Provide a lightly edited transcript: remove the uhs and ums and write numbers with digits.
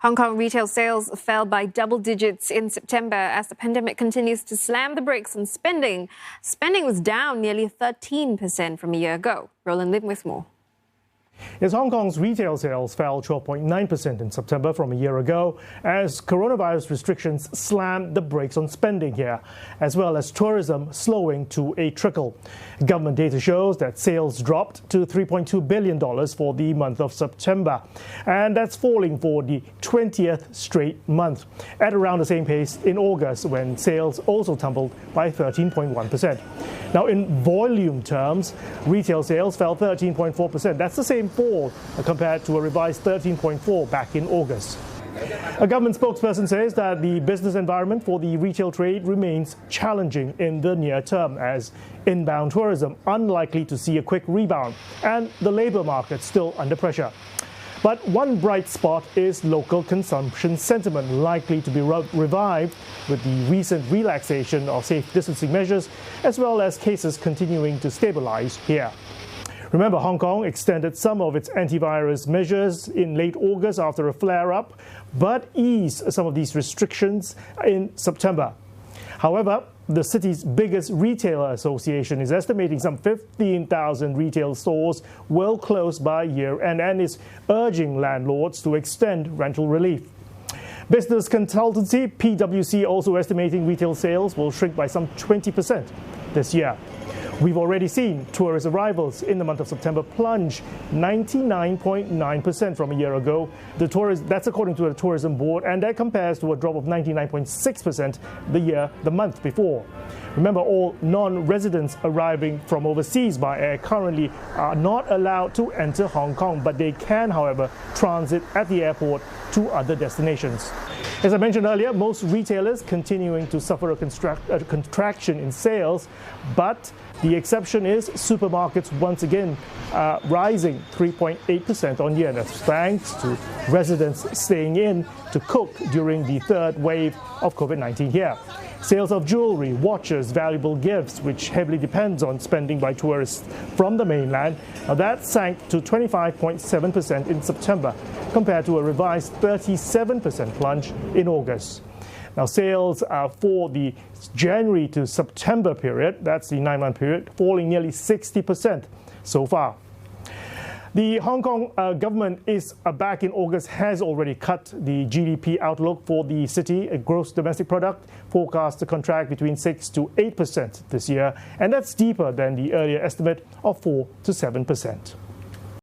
Hong Kong retail sales fell by double digits in September as the pandemic continues to slam the brakes on spending. Spending was down nearly 13% from a year ago. Roland Lim with more. Yes, Hong Kong's retail sales fell 12.9% in September from a year ago as coronavirus restrictions slammed the brakes on spending here, as well as tourism slowing to a trickle. Government data shows that sales dropped to $3.2 billion for the month of September, and that's falling for the 20th straight month, at around the same pace in August when sales also tumbled by 13.1%. Now, in volume terms, retail sales fell 13.4%. That's the same fall compared to a revised 13.4% back in August. A government spokesperson says that the business environment for the retail trade remains challenging in the near term as inbound tourism unlikely to see a quick rebound and the labour market still under pressure. But one bright spot is local consumption sentiment, likely to be revived with the recent relaxation of safe distancing measures, as well as cases continuing to stabilize here. Remember, Hong Kong extended some of its antivirus measures in late August after a flare-up, but eased some of these restrictions in September. However, the city's biggest retailer association is estimating some 15,000 retail stores will close by year-end and is urging landlords to extend rental relief. Business consultancy PwC also estimating retail sales will shrink by some 20% this year. We've already seen tourist arrivals in the month of September plunge 99.9% from a year ago. That's according to the Tourism Board, and that compares to a drop of 99.6% the month before. Remember, all non-residents arriving from overseas by air currently are not allowed to enter Hong Kong, but they can, however, transit at the airport to other destinations. As I mentioned earlier, most retailers continuing to suffer a contraction in sales, but the exception is supermarkets once again rising 3.8% on year. That's thanks to residents staying in to cook during the third wave of COVID-19 here. Sales of jewelry, watches, valuable gifts, which heavily depends on spending by tourists from the mainland, that sank to 25.7% in September, compared to a revised 37% plunge in August. Now, sales for the January to September period, that's the 9-month period, falling nearly 60% so far. The Hong Kong government is back in August, has already cut the GDP outlook for the city, a gross domestic product forecast to contract between 6 to 8% this year, and that's deeper than the earlier estimate of 4 to 7%.